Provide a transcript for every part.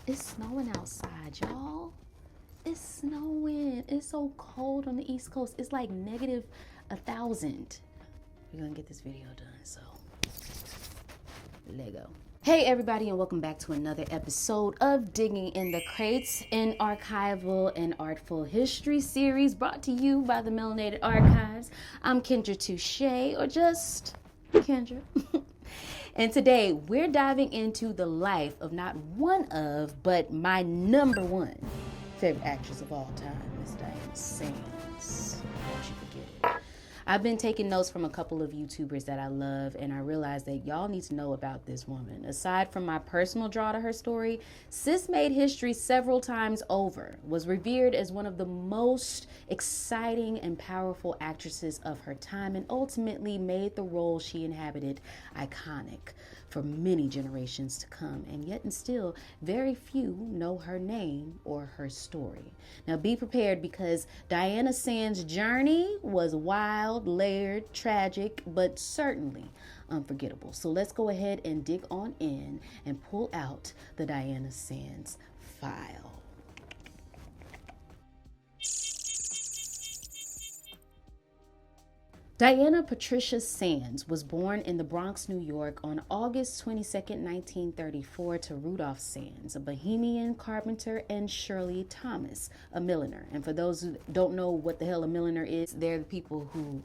It's snowing outside, y'all. It's snowing. It's so cold on the East Coast. It's like negative 1,000. We're gonna get this video done, so Lego. Hey everybody, and welcome back to another episode of Digging in the Crates, an archival and artful history series brought to you by the Melanated Archives. I'm Kendra Touche, or just Kendra. And today we're diving into the life of not one of, but my number one favorite actress of all time, Miss Diana Sands. Don't you forget it. I've been taking notes from a couple of YouTubers that I love, and I realized that y'all need to know about this woman. Aside from my personal draw to her story, sis made history several times over, was revered as one of the most exciting and powerful actresses of her time, and ultimately made the role she inhabited iconic for many generations to come, and yet and still very few know her name or her story. Now be prepared, because Diana Sands' journey was wild, layered, tragic, but certainly unforgettable. So let's go ahead and dig on in and pull out the Diana Sands file. Diana Patricia Sands was born in the Bronx, New York on August 22nd, 1934 to Rudolph Sands, a Bohemian carpenter, and Shirley Thomas, a milliner. And for those who don't know what the hell a milliner is, they're the people who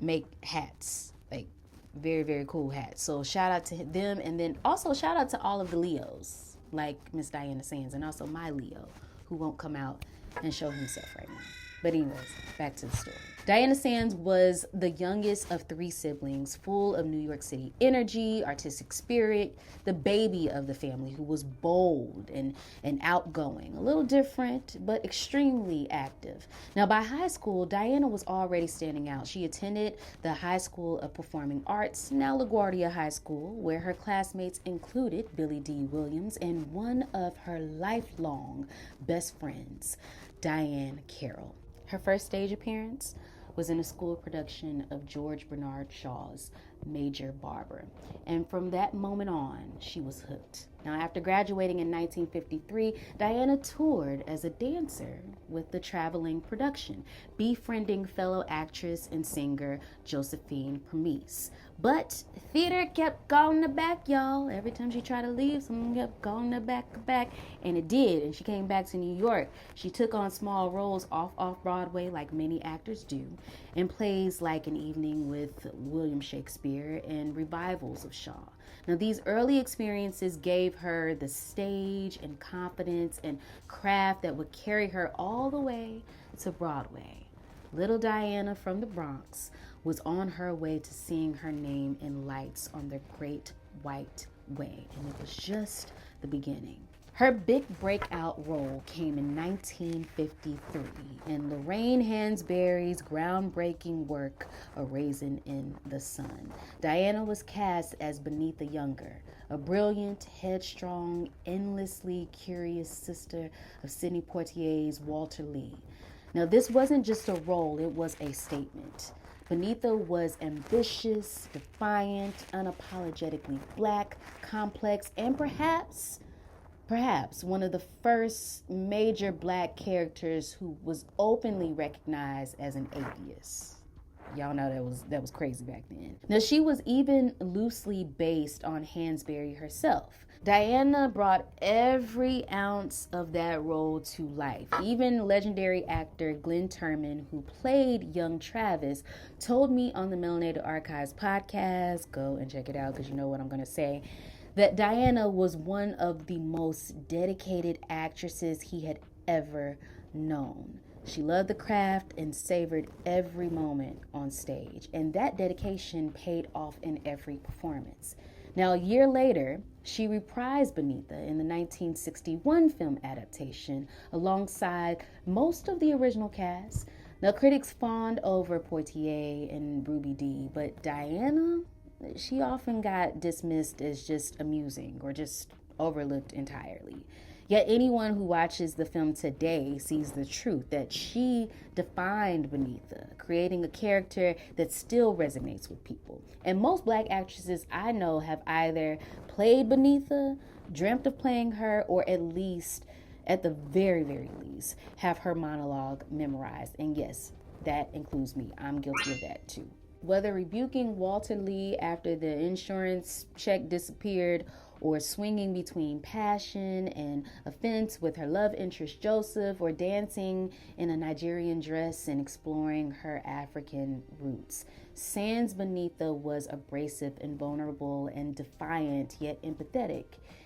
make hats, like very, very cool hats. So shout out to them, and then also shout out to all of the Leos, like Miss Diana Sands, and also my Leo, who won't come out and show himself right now. But anyways, back to the story. Diana Sands was the youngest of three siblings, full of New York City energy, artistic spirit, the baby of the family, who was bold and outgoing, a little different, but extremely active. Now, by high school, Diana was already standing out. She attended the High School of Performing Arts, now LaGuardia High School, where her classmates included Billy D. Williams and one of her lifelong best friends, Diane Carroll. Her first stage appearance was in a school production of George Bernard Shaw's Major Barber. And from that moment on, she was hooked. Now, after graduating in 1953, Diana toured as a dancer with the traveling production, befriending fellow actress and singer Josephine Premise. But theater kept calling her back, y'all. Every time she tried to leave, someone kept calling her back. And it did, and she came back to New York. She took on small roles off Broadway, like many actors do, in plays like An Evening with William Shakespeare and revivals of Shaw. Now, these early experiences gave her the stage and confidence and craft that would carry her all the way to Broadway. Little Diana from the Bronx was on her way to seeing her name in lights on the Great White Way, and it was just the beginning. Her big breakout role came in 1953 in Lorraine Hansberry's groundbreaking work, A Raisin in the Sun. Diana was cast as Beneatha Younger, a brilliant, headstrong, endlessly curious sister of Sidney Poitier's Walter Lee. Now, this wasn't just a role, it was a statement. Beneatha was ambitious, defiant, unapologetically black, complex, and perhaps one of the first major black characters who was openly recognized as an atheist. Y'all know that was crazy back then. Now, she was even loosely based on Hansberry herself. Diana brought every ounce of that role to life. Even legendary actor Glenn Turman, who played young Travis, told me on the Melanated Archives podcast, go and check it out because you know what I'm going to say, that Diana was one of the most dedicated actresses he had ever known. She loved the craft and savored every moment on stage, and that dedication paid off in every performance. Now, a year later, she reprised Beneatha in the 1961 film adaptation alongside most of the original cast. Now, critics fawned over Poitier and Ruby Dee, but Diana, she often got dismissed as just amusing or just overlooked entirely. Yet anyone who watches the film today sees the truth that she defined Beneatha, creating a character that still resonates with people. And most black actresses I know have either played Beneatha, dreamt of playing her, or at least, at the very, very least, have her monologue memorized. And yes, that includes me. I'm guilty of that too. Whether rebuking Walter Lee after the insurance check disappeared, or swinging between passion and offense with her love interest Joseph, or dancing in a Nigerian dress and exploring her African roots, Sands Beneatha was abrasive and vulnerable and defiant, yet empathetic.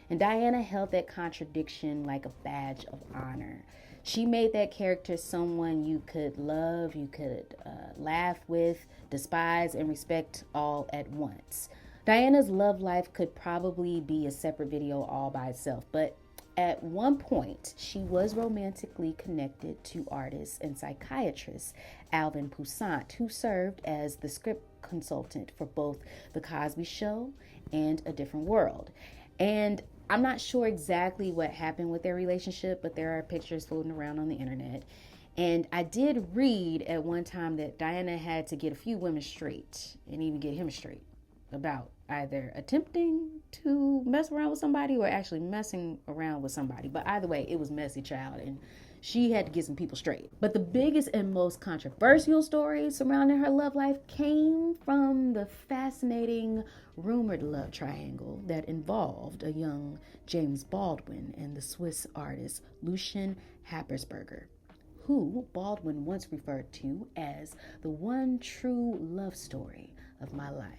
And Diana held that contradiction like a badge of honor. She made that character someone you could love, you could laugh with, despise, and respect all at once. Diana's love life could probably be a separate video all by itself, but at one point, she was romantically connected to artist and psychiatrist Alvin Poussant, who served as the script consultant for both The Cosby Show and A Different World. And I'm not sure exactly what happened with their relationship, but there are pictures floating around on the internet. And I did read at one time that Diana had to get a few women straight, and even get him straight, about either attempting to mess around with somebody or actually messing around with somebody. But either way, it was messy, child, and she had to get some people straight. But the biggest and most controversial story surrounding her love life came from the fascinating rumored love triangle that involved a young James Baldwin and the Swiss artist Lucien Happersberger, who Baldwin once referred to as the one true love story of my life.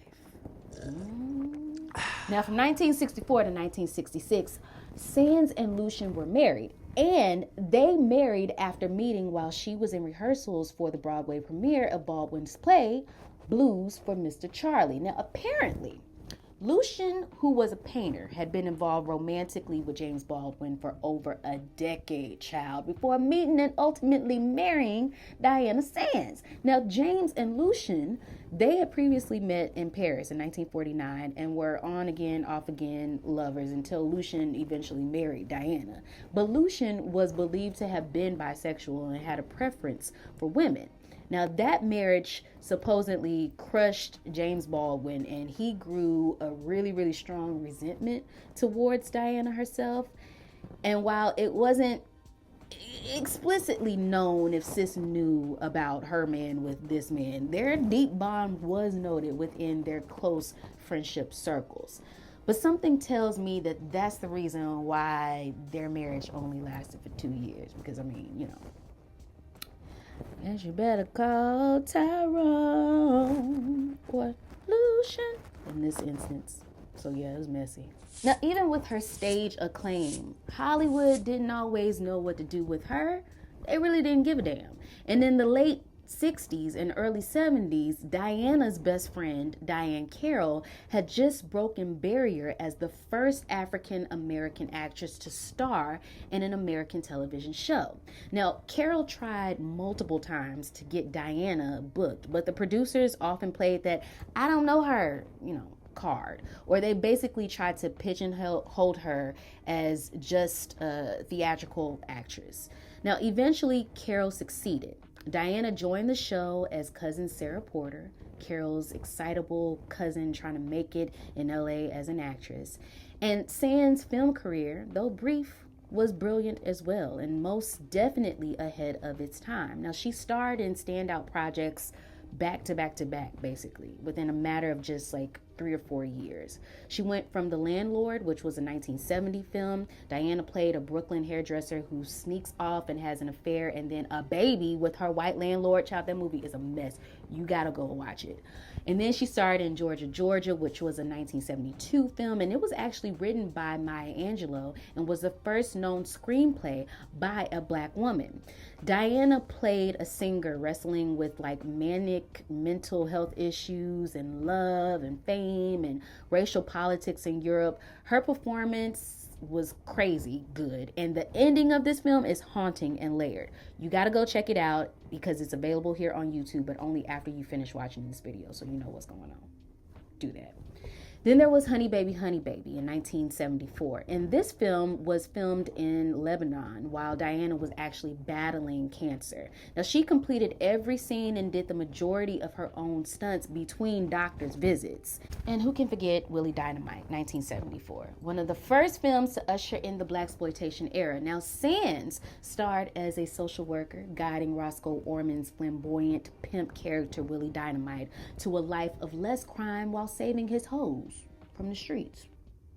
Now, from 1964 to 1966, Sands and Lucien were married, and they married after meeting while she was in rehearsals for the Broadway premiere of Baldwin's play, Blues for Mr. Charlie. Now, apparently, Lucien, who was a painter, had been involved romantically with James Baldwin for over a decade, child, before meeting and ultimately marrying Diana Sands. Now, James and Lucien, they had previously met in Paris in 1949 and were on again, off again lovers until Lucien eventually married Diana. But Lucien was believed to have been bisexual and had a preference for women. Now, that marriage supposedly crushed James Baldwin, and he grew a really, really strong resentment towards Diana herself. And while it wasn't explicitly known if Sis knew about her man with this man, their deep bond was noted within their close friendship circles. But something tells me that that's the reason why their marriage only lasted for 2 years. Because, I mean, you know, guess you better call Tyrone or Lucien in this instance. So yeah, it was messy. Now, even with her stage acclaim, Hollywood didn't always know what to do with her. They really didn't give a damn. And in the late 60s and early 70s, Diana's best friend, Diahann Carroll, had just broken barrier as the first African American actress to star in an American television show. Now, Carroll tried multiple times to get Diana booked, but the producers often played that "I don't know her," card, or they basically tried to pigeonhole her as just a theatrical actress. Now, eventually, Carroll succeeded. Diana joined the show as cousin Sarah Porter, Carroll's excitable cousin trying to make it in LA as an actress. And Sands' film career, though brief, was brilliant as well, and most definitely ahead of its time. Now, she starred in standout projects back to back to back, basically, within a matter of just like 3 or 4 years. She went from The Landlord, which was a 1970 film. Diana played a Brooklyn hairdresser who sneaks off and has an affair and then a baby with her white landlord. Child, that movie is a mess. You gotta go watch it. And then she starred in Georgia, Georgia, which was a 1972 film, and it was actually written by Maya Angelou and was the first known screenplay by a Black woman. Diana played a singer wrestling with like manic mental health issues and love and fame and racial politics in Europe. Her performance was crazy good, and the ending of this film is haunting and layered. You got to go check it out because it's available here on YouTube, but only after you finish watching this video so you know what's going on. Do that. Then there was Honey Baby, Honey Baby in 1974. And this film was filmed in Lebanon while Diana was actually battling cancer. Now, she completed every scene and did the majority of her own stunts between doctor's visits. And who can forget Willie Dynamite, 1974, one of the first films to usher in the blaxploitation era. Now, Sands starred as a social worker, guiding Roscoe Orman's flamboyant pimp character Willie Dynamite to a life of less crime while saving his hoes from the streets,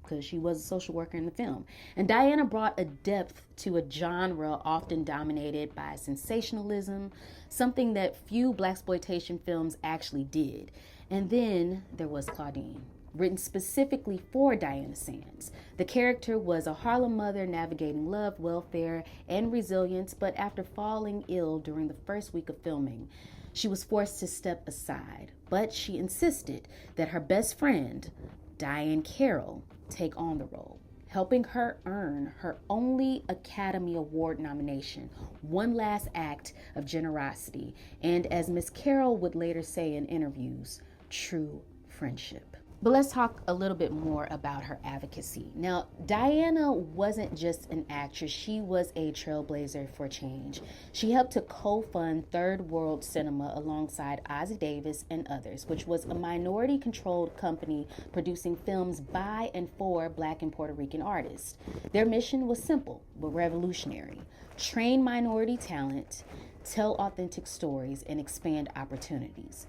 because she was a social worker in the film. And Diana brought a depth to a genre often dominated by sensationalism, something that few blaxploitation films actually did. And then there was Claudine, written specifically for Diana Sands. The character was a Harlem mother navigating love, welfare, and resilience, but after falling ill during the first week of filming, she was forced to step aside. But she insisted that her best friend, Diane Carroll, take on the role, helping her earn her only Academy Award nomination, one last act of generosity, and as Miss Carroll would later say in interviews, true friendship. But let's talk a little bit more about her advocacy. Now, Diana wasn't just an actress, she was a trailblazer for change. She helped to co-fund Third World Cinema alongside Ossie Davis and others, which was a minority-controlled company producing films by and for Black and Puerto Rican artists. Their mission was simple but revolutionary: train minority talent, tell authentic stories, and expand opportunities.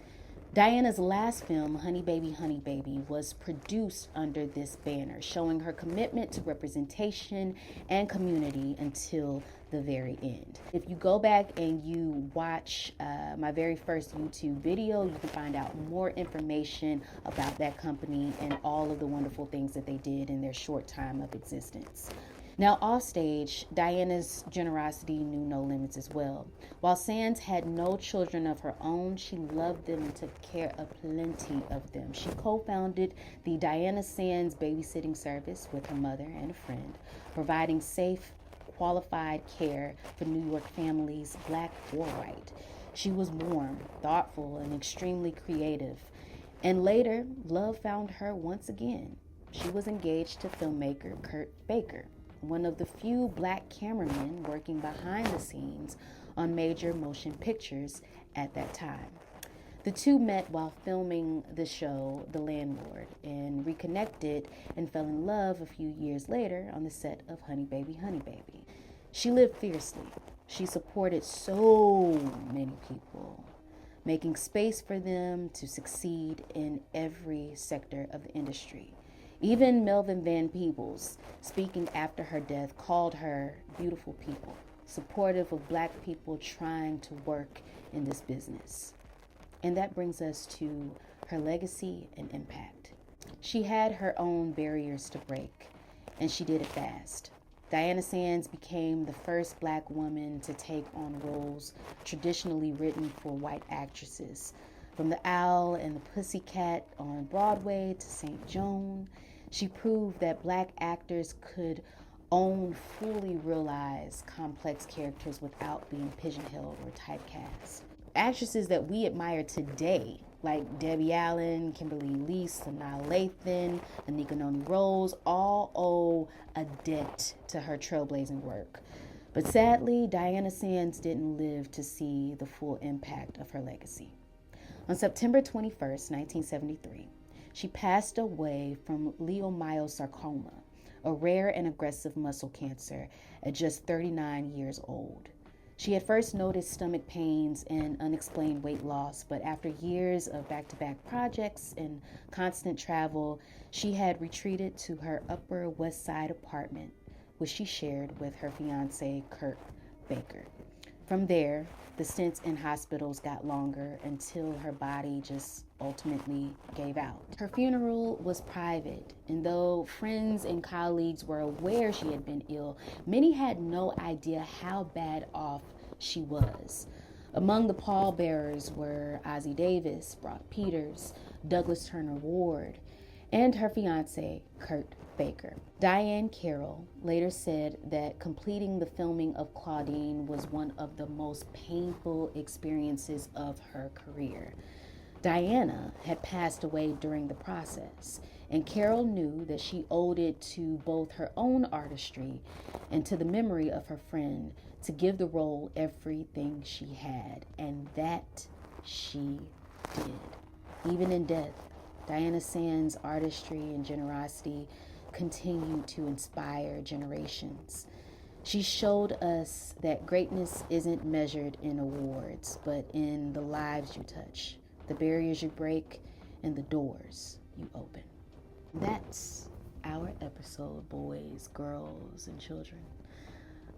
Diana's last film, Honey Baby, Honey Baby, was produced under this banner, showing her commitment to representation and community until the very end. If you go back and you watch my very first YouTube video, you can find out more information about that company and all of the wonderful things that they did in their short time of existence. Now, offstage, Diana's generosity knew no limits as well. While Sands had no children of her own, she loved them and took care of plenty of them. She co-founded the Diana Sands babysitting service with her mother and a friend, providing safe, qualified care for New York families, Black or white. She was warm, thoughtful, and extremely creative. And later, love found her once again. She was engaged to filmmaker Kurt Baker, one of the few Black cameramen working behind the scenes on major motion pictures at that time. The two met while filming the show The Landlord and reconnected and fell in love a few years later on the set of Honey Baby, Honey Baby. She lived fiercely. She supported so many people, making space for them to succeed in every sector of the industry. Even Melvin Van Peebles, speaking after her death, called her beautiful people, supportive of Black people trying to work in this business. And that brings us to her legacy and impact. She had her own barriers to break, and she did it fast. Diana Sands became the first Black woman to take on roles traditionally written for white actresses. From The Owl and the Pussycat on Broadway to St. Joan, she proved that Black actors could own fully realized complex characters without being pigeonholed or typecast. Actresses that we admire today, like Debbie Allen, Kimberly Lee, Sanaa Lathan, Anika Noni Rose, all owe a debt to her trailblazing work. But sadly, Diana Sands didn't live to see the full impact of her legacy. On September 21st, 1973, she passed away from leiomyosarcoma, a rare and aggressive muscle cancer, at just 39 years old. She had first noticed stomach pains and unexplained weight loss, but after years of back-to-back projects and constant travel, she had retreated to her Upper West Side apartment, which she shared with her fiancé, Kurt Baker. From there, the stints in hospitals got longer until her body just ultimately gave out. Her funeral was private, and though friends and colleagues were aware she had been ill, many had no idea how bad off she was. Among the pallbearers were Ossie Davis, Brock Peters, Douglas Turner Ward, and her fiancé, Kurt Baker. Diane Carroll later said that completing the filming of Claudine was one of the most painful experiences of her career. Diana had passed away during the process, and Carol knew that she owed it to both her own artistry and to the memory of her friend to give the role everything she had, and that she did. Even in death, Diana Sands' artistry and generosity continued to inspire generations. She showed us that greatness isn't measured in awards, but in the lives you touch, the barriers you break, and the doors you open. That's our episode, boys, girls, and children,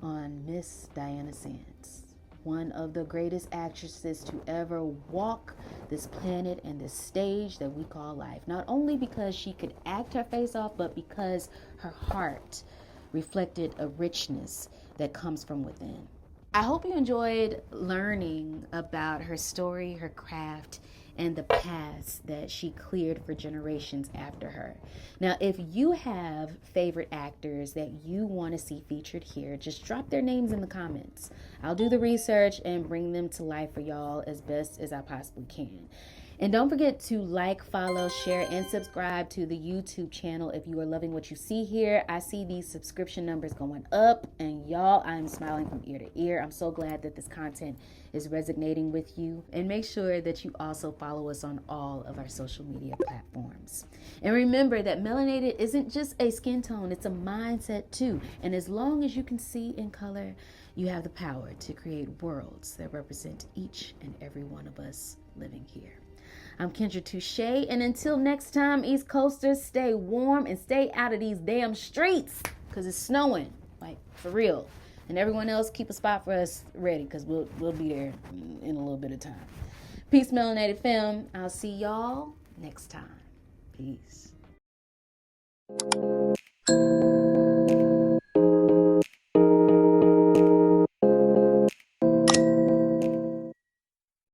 on Miss Diana Sands, one of the greatest actresses to ever walk this planet and this stage that we call life. Not only because she could act her face off, but because her heart reflected a richness that comes from within. I hope you enjoyed learning about her story, her craft, and the paths that she cleared for generations after her. Now, if you have favorite actors that you want to see featured here, just drop their names in the comments. I'll do the research and bring them to life for y'all as best as I possibly can. And don't forget to like, follow, share, and subscribe to the YouTube channel if you are loving what you see here. I see these subscription numbers going up, and y'all, I'm smiling from ear to ear. I'm so glad that this content is resonating with you. And make sure that you also follow us on all of our social media platforms. And remember that melanated isn't just a skin tone, it's a mindset too. And as long as you can see in color, you have the power to create worlds that represent each and every one of us living here. I'm Kendra Touche, and until next time, East Coasters, stay warm and stay out of these damn streets, because it's snowing, like, for real. And everyone else, keep a spot for us ready, because we'll be there in a little bit of time. Peace, Melanated Fam. I'll see y'all next time. Peace.